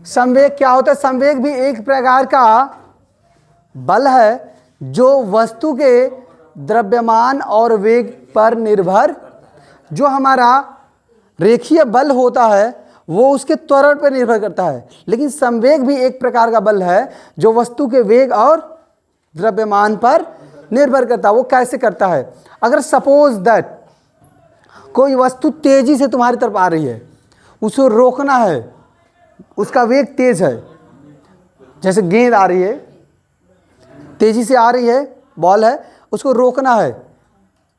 संवेग क्या होता है? संवेग भी एक प्रकार का बल है जो वस्तु के द्रव्यमान और वेग पर निर्भर, जो हमारा रेखीय बल होता है वो उसके त्वरण पर निर्भर करता है, लेकिन संवेग भी एक प्रकार का बल है जो वस्तु के वेग और द्रव्यमान पर निर्भर करता है। वो कैसे करता है? अगर सपोज दैट कोई वस्तु तेजी से तुम्हारी तरफ आ रही है, उसे रोकना है, उसका वेग तेज है, जैसे गेंद आ रही है, तेजी से आ रही है, बॉल है, उसको रोकना है,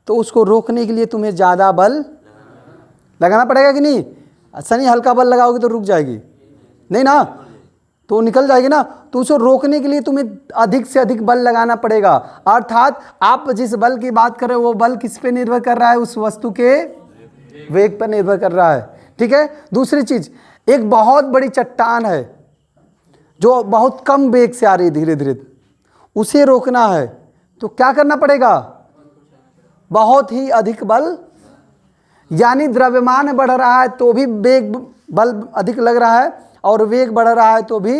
तो उसको रोकने के लिए तुम्हें ज़्यादा बल लगाना पड़ेगा कि नहीं? अच्छा नहीं, हल्का बल लगाओगे तो रुक जाएगी नहीं ना, तो निकल जाएगी ना। तो उसको रोकने के लिए तुम्हें अधिक से अधिक बल लगाना पड़ेगा। अर्थात आप जिस बल की बात कर रहे हो वो बल किस पे निर्भर कर रहा है? उस वस्तु के वेग पर निर्भर कर रहा है। ठीक है। दूसरी चीज, एक बहुत बड़ी चट्टान है जो बहुत कम वेग से आ रही है, धीरे धीरे, उसे रोकना है तो क्या करना पड़ेगा? बहुत ही अधिक बल, यानी द्रव्यमान बढ़ रहा है तो भी वेग बल अधिक लग रहा है, और वेग बढ़ रहा है तो भी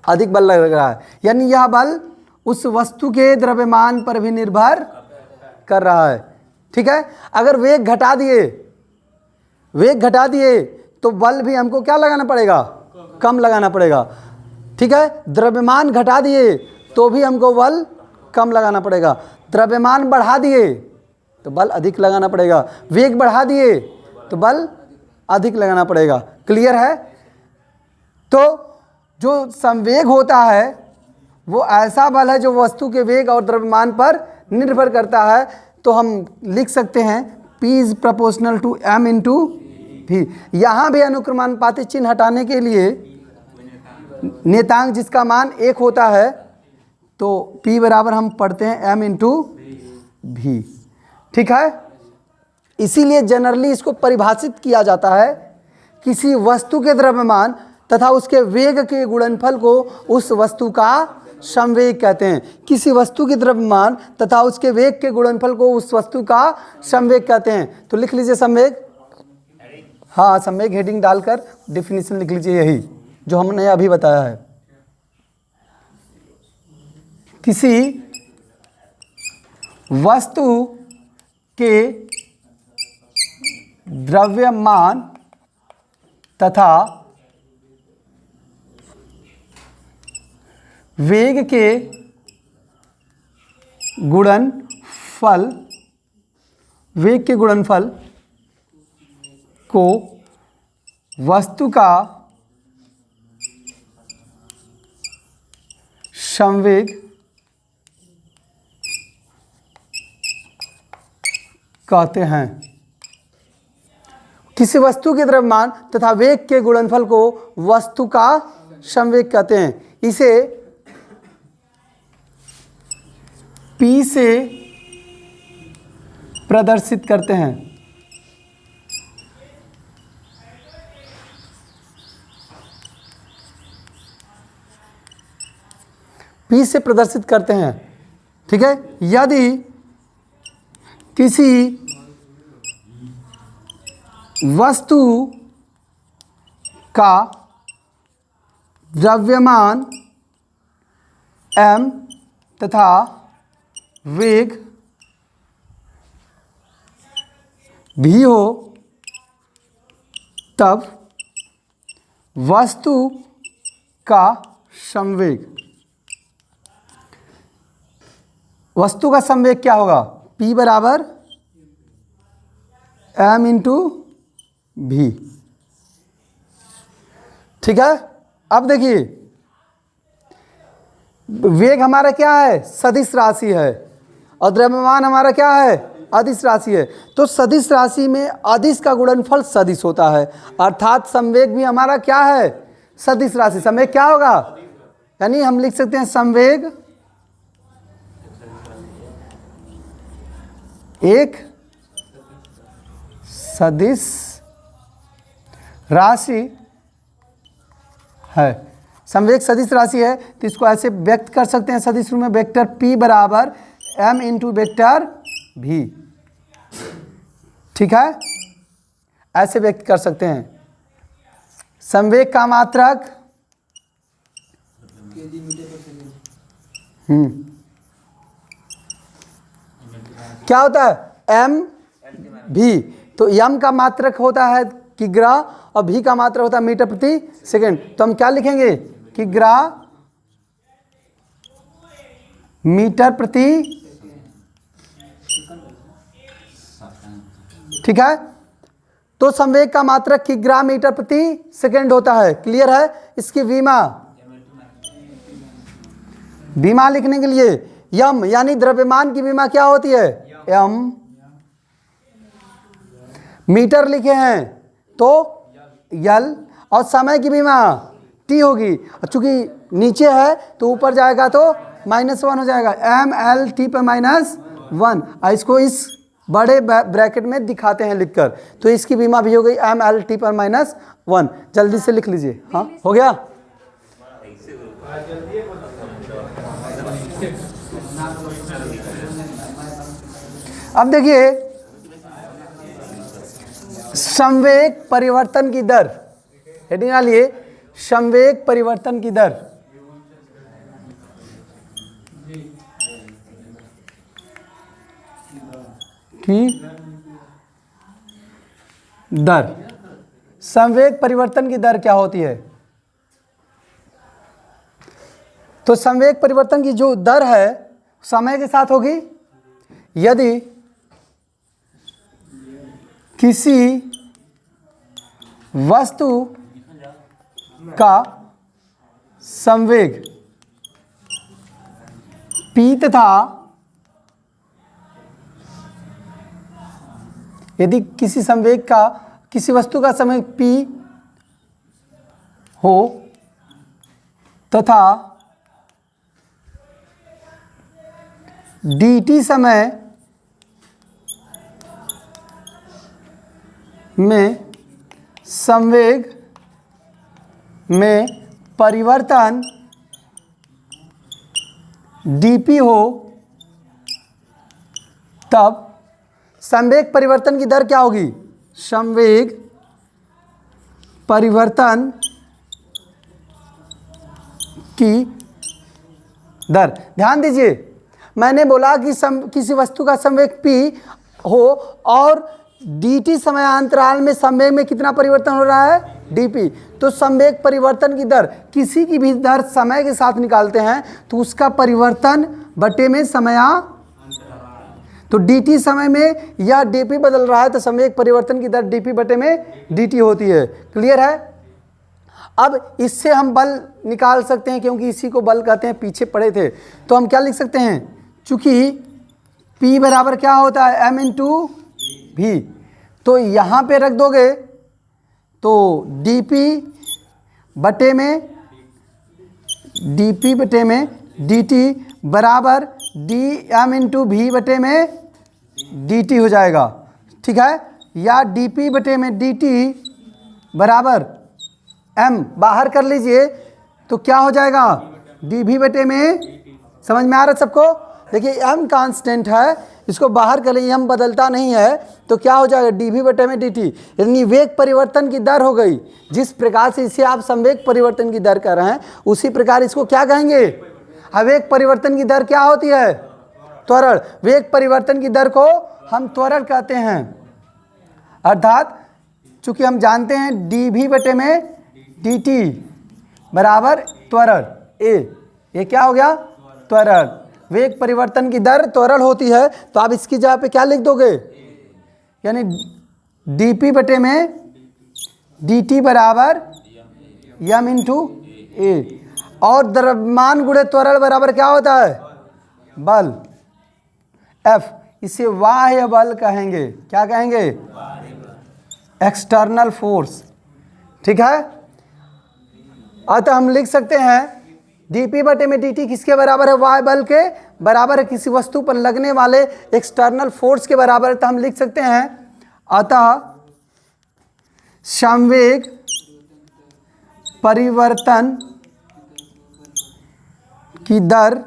अधिक बल लग रहा है, यानी यह बल उस वस्तु के द्रव्यमान पर भी निर्भर कर रहा है। ठीक है। अगर वेग घटा दिए तो बल भी हमको क्या लगाना पड़ेगा? कम लगाना पड़ेगा। ठीक है। द्रव्यमान घटा दिए तो भी हमको बल कम लगाना पड़ेगा। द्रव्यमान बढ़ा दिए तो बल अधिक लगाना पड़ेगा। वेग बढ़ा दिए तो बल अधिक लगाना पड़ेगा। क्लियर है? तो जो संवेग होता है वो ऐसा बल है जो वस्तु के वेग और द्रव्यमान पर निर्भर करता है। तो हम लिख सकते हैं P is proportional to m into भी। यहाँ भी अनुक्रमानुपाती चिन्ह हटाने के लिए नियतांक जिसका मान 1 होता है तो P बराबर हम पढ़ते हैं m इंटू भी। ठीक है। इसीलिए जनरली इसको परिभाषित किया जाता है, किसी वस्तु के द्रव्यमान तथा उसके वेग के गुणनफल को उस वस्तु का संवेग कहते हैं। किसी वस्तु के द्रव्यमान तथा उसके वेग के गुणनफल को उस वस्तु का संवेग कहते हैं। तो लिख लीजिए संवेग। हाँ, संवेग हेडिंग डालकर डिफिनीशन लिख लीजिए, यही जो हमने अभी बताया है। किसी वस्तु के द्रव्यमान तथा वेग के गुणनफल को वस्तु का संवेग कहते हैं। किसी वस्तु के द्रव्यमान तथा वेग के गुणनफल को वस्तु का संवेग कहते हैं। इसे P से प्रदर्शित करते हैं। P से प्रदर्शित करते हैं। ठीक है। यदि किसी वस्तु का द्रव्यमान m तथा वेग भी हो, तब वस्तु का संवेग, वस्तु का संवेग क्या होगा? P बराबर m इंटू भी। ठीक है। अब देखिए, वेग हमारा क्या है? सदिश राशि है, और द्रव्यमान हमारा क्या है? अदिश राशि है। तो सदिश राशि में अदिश का गुणनफल सदिश होता है, अर्थात संवेग भी हमारा क्या है? सदिश राशि। संवेग क्या होगा? यानी हम लिख सकते हैं संवेग एक सदिश राशि है। संवेग सदिश राशि है तो इसको ऐसे व्यक्त कर सकते हैं सदिश रूप में, वेक्टर P बराबर m इंटू वेक्टर भी। ठीक है, ऐसे व्यक्त कर सकते हैं। संवेग का मात्रक क्या होता है एम भी। तो एम का मात्रक होता है किग्रा और भी का मात्रक होता है मीटर प्रति सेकंड। तो हम क्या लिखेंगे किग्रा मीटर प्रति, ठीक है। तो संवेग का मात्रक किग्रा मीटर प्रति सेकंड होता है। क्लियर है। इसकी विमा लिखने के लिए यम यानी द्रव्यमान की विमा क्या होती है यम, मीटर लिखे हैं तो यल, और समय की विमा टी होगी। चूंकि नीचे है तो ऊपर जाएगा तो -1 हो जाएगा, एम एल टी पर -1। इसको इस बड़े ब्रैकेट में दिखाते हैं लिखकर। तो इसकी विमा भी हो गई एम एल टी पर -1। जल्दी से लिख लीजिए। हाँ हो गया। अब देखिए संवेग परिवर्तन की दर, हेडिंग डालिए संवेग परिवर्तन की दर। संवेग परिवर्तन की दर क्या होती है। तो संवेग परिवर्तन की जो दर है समय के साथ होगी। यदि किसी वस्तु का संवेग p तथा यदि किसी संवेग का किसी वस्तु का संवेग p हो तथा dt समय में संवेग में परिवर्तन dp हो, तब संवेग परिवर्तन की दर क्या होगी। संवेग परिवर्तन की दर, ध्यान दीजिए मैंने बोला कि किसी वस्तु का संवेग p हो और dt समयांतराल में संवेग में कितना परिवर्तन हो रहा है dp। तो संवेग परिवर्तन की दर, किसी की भी दर समय के साथ निकालते हैं तो उसका परिवर्तन बटे में तो dt समय में या dp बदल रहा है तो संवेग परिवर्तन की दर dp बटे में dt होती है। क्लियर है। अब इससे हम बल निकाल सकते हैं क्योंकि इसी को बल कहते हैं, पीछे पढ़े थे। तो हम क्या लिख सकते हैं, चूंकि p बराबर क्या होता है m इंटू भी, तो यहाँ पे रख दोगे तो dp बटे में dt बराबर dm इंटू भी बटे में dt हो जाएगा। ठीक है। या dp बटे में dt बराबर m बाहर कर लीजिए तो क्या हो जाएगा dv बटे में, समझ में आ रहा है सबको। देखिए m कांस्टेंट है, इसको बाहर कर लीजिए, m बदलता नहीं है तो क्या हो जाएगा dv बटे में dt। यानी वेग परिवर्तन की दर हो गई। जिस प्रकार से इसे आप संवेग परिवर्तन की दर कर रहे हैं उसी प्रकार इसको क्या कहेंगे। वेग परिवर्तन की दर क्या होती है त्वरण। वेग परिवर्तन की दर को हम त्वरण कहते हैं। अर्थात चूंकि हम जानते हैं dv बटे में dt बराबर त्वरण a, ये क्या हो गया त्वरण। वेग परिवर्तन की दर त्वरण होती है तो आप इसकी जगह पे क्या लिख दोगे, यानी dp बटे में dt बराबर m इंटू ए, और द्रव्यमान गुणे त्वरण बराबर क्या होता है बल F। इसे बाह्य बल कहेंगे। क्या कहेंगे एक्सटर्नल फोर्स। ठीक है। अतः हम लिख सकते हैं dp बटे में dt किसके बराबर है, बाह्य बल के बराबर है, किसी वस्तु पर लगने वाले एक्सटर्नल फोर्स के बराबर है। तो हम लिख सकते हैं अतः संवेग परिवर्तन की दर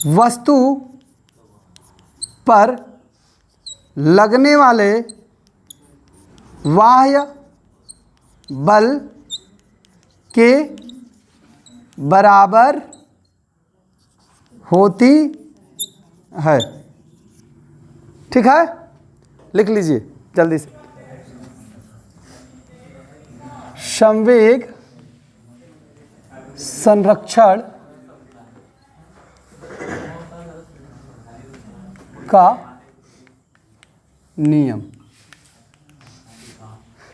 वस्तु पर लगने वाले बाह्य बल के बराबर होती है। ठीक है, लिख लीजिए जल्दी से। संवेग संरक्षण का नियम,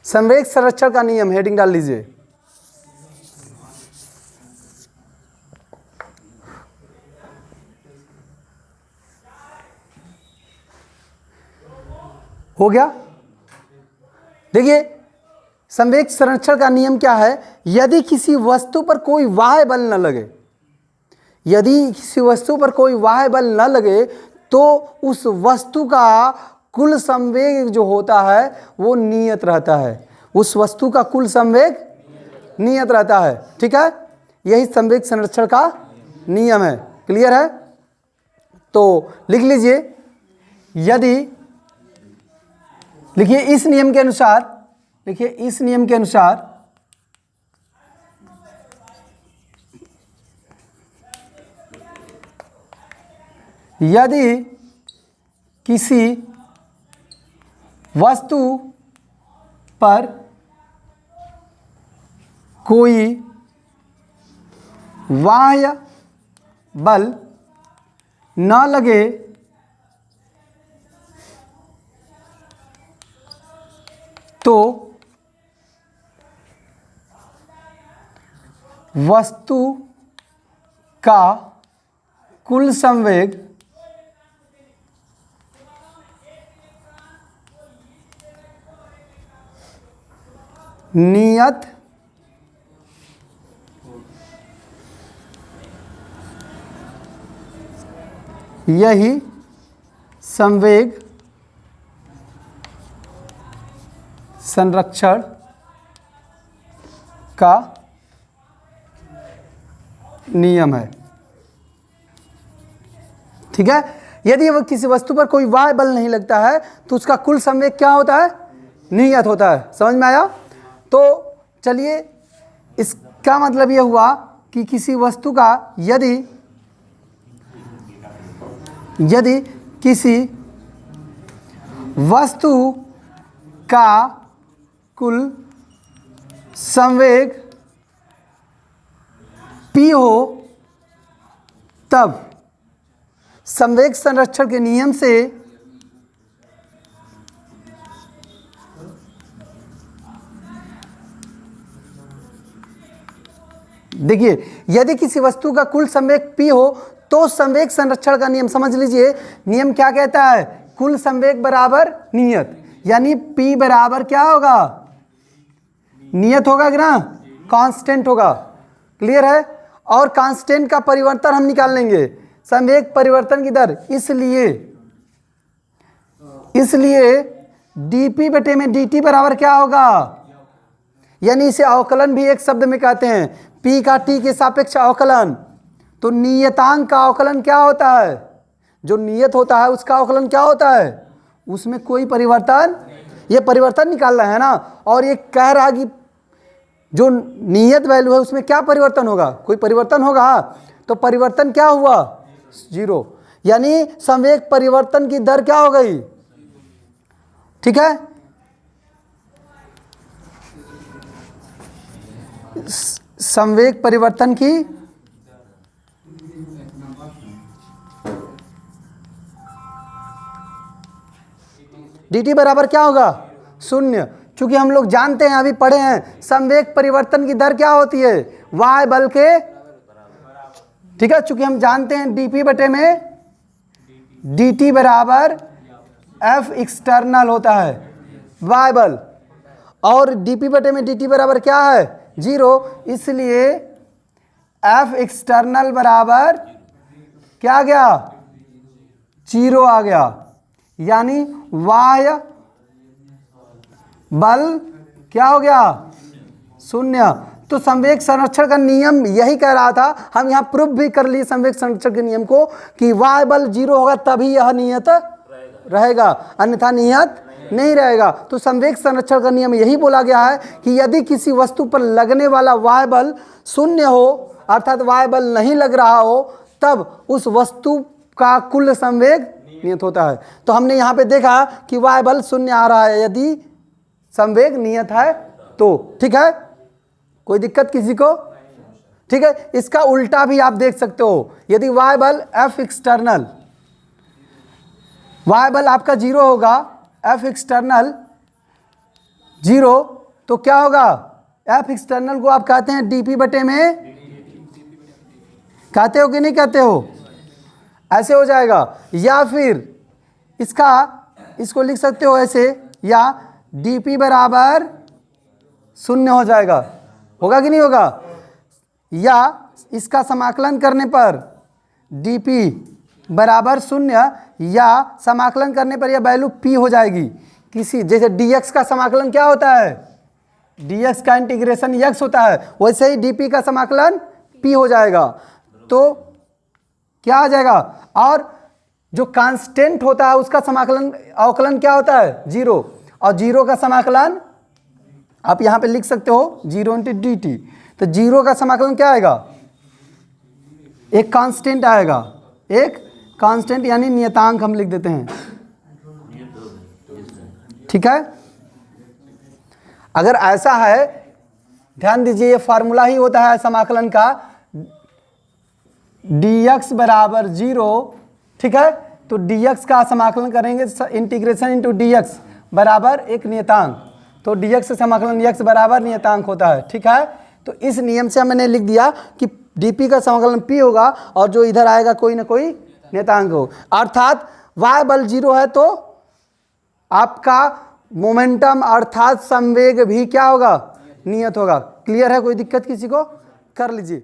संवेग संरक्षण का नियम, हेडिंग डाल लीजिए। हो गया। देखिए संवेग संरक्षण का नियम क्या है, यदि किसी वस्तु पर कोई बाह्य बल न लगे, यदि किसी वस्तु पर कोई बाह्य बल न लगे तो उस वस्तु का कुल संवेग जो होता है वो नियत रहता है। उस वस्तु का कुल संवेग नियत रहता है। ठीक है, यही संवेग संरक्षण का नियम है। क्लियर है? तो लिख लीजिए, यदि, लिखिए इस नियम के अनुसार, लिखिए इस नियम के अनुसार यदि किसी वस्तु पर कोई बाह्य बल न लगे तो वस्तु का कुल संवेग नियत यही संवेग संरक्षण का नियम है। ठीक है, यदि वो किसी वस्तु पर कोई बाह्य बल नहीं लगता है तो उसका कुल संवेग क्या होता है? नियत होता है। समझ में आया? तो चलिए, इसका मतलब यह हुआ कि किसी वस्तु का यदि किसी वस्तु का कुल संवेग P हो तब संवेग संरक्षण के नियम से देखिए, यदि किसी वस्तु का कुल संवेग P हो तो संवेग संरक्षण का नियम समझ लीजिए। नियम क्या कहता है? कुल संवेग बराबर नियत, यानी P बराबर क्या होगा? नियत होगा कि ना, कांस्टेंट होगा। क्लियर है? और कांस्टेंट का परिवर्तन हम निकाल लेंगे, संवेग परिवर्तन की दर। इसलिए dp बटे में dt बराबर क्या होगा? यानी इसे अवकलन भी एक शब्द में कहते हैं, p का t के सापेक्ष अवकलन। तो नियतांक का अवकलन क्या होता है? जो नियत होता है उसका अवकलन क्या होता है? उसमें कोई परिवर्तन, ये परिवर्तन निकालना है ना। और ये कह रहा कि जो नियत वैल्यू है उसमें क्या परिवर्तन होगा? कोई परिवर्तन होगा। तो परिवर्तन क्या हुआ? 0। यानी संवेग परिवर्तन की दर क्या हो गई? ठीक है, संवेग परिवर्तन की dt बराबर क्या होगा? 0। चूंकि हम लोग जानते हैं, अभी पढ़े हैं, संवेग परिवर्तन की दर क्या होती है? y बल के, ठीक है, चूंकि हम जानते हैं dp बटे में dt बराबर f एक्सटर्नल होता है, y बल, और dp बटे में dt बराबर क्या है? 0। इसलिए f एक्सटर्नल बराबर क्या आ गया? 0 आ गया। यानी बाह्य बल क्या हो गया? 0। तो संवेग संरक्षण का नियम यही कह रहा था, हम यहाँ प्रूफ भी कर लिए संवेग संरक्षण के नियम को कि y बल 0 होगा तभी यह नियत रहेगा, अन्यथा नियत नहीं रहेगा। तो संवेग संरक्षण का नियम यही बोला गया है कि यदि किसी वस्तु पर लगने वाला वाय बल शून्य हो, अर्थात वाय बल नहीं लग रहा हो, तब उस वस्तु का कुल संवेग नियत होता है। तो हमने यहाँ पे देखा कि वाय बल शून्य आ रहा है यदि संवेग नियत है तो। ठीक है, कोई दिक्कत किसी को? ठीक है, इसका उल्टा भी आप देख सकते हो। यदि वाय बल F एक्सटर्नल, वाय बल आपका 0 होगा, F एक्सटर्नल 0, तो क्या होगा? F एक्सटर्नल को आप कहते हैं dp बटे में, कहते हो कि नहीं कहते हो? ऐसे हो जाएगा। या फिर इसको लिख सकते हो ऐसे, या dp बराबर 0 हो जाएगा। होगा कि नहीं होगा? या इसका समाकलन करने पर dp बराबर 0, या समाकलन करने पर यह वैल्यू p हो जाएगी। किसी जैसे dx का समाकलन क्या होता है? dx का इंटीग्रेशन x होता है, वैसे ही dp का समाकलन p हो जाएगा। तो क्या आ जाएगा? और जो कांस्टेंट होता है उसका समाकलन अवकलन क्या होता है? 0, और 0 का समाकलन आप यहाँ पे लिख सकते हो 0 इंटू dt। तो 0 का समाकलन क्या आएगा? एक कांस्टेंट आएगा, एक कांस्टेंट यानी नियतांक हम लिख देते हैं। ठीक है, अगर ऐसा है, ध्यान दीजिए, ये फार्मूला ही होता है समाकलन का, dx बराबर 0। ठीक है, तो dx का समाकलन करेंगे, इंटीग्रेशन इंटू dx बराबर एक नियतांक, तो dx से समाकलन x बराबर नियतांक होता है। ठीक है, तो इस नियम से मैंने लिख दिया कि dp का समाकलन p होगा और जो इधर आएगा कोई ना कोई नियतांक हो, अर्थात y बल 0 है तो आपका मोमेंटम अर्थात संवेग भी क्या होगा? नियत होगा। क्लियर है? कोई दिक्कत किसी को? कर लीजिए।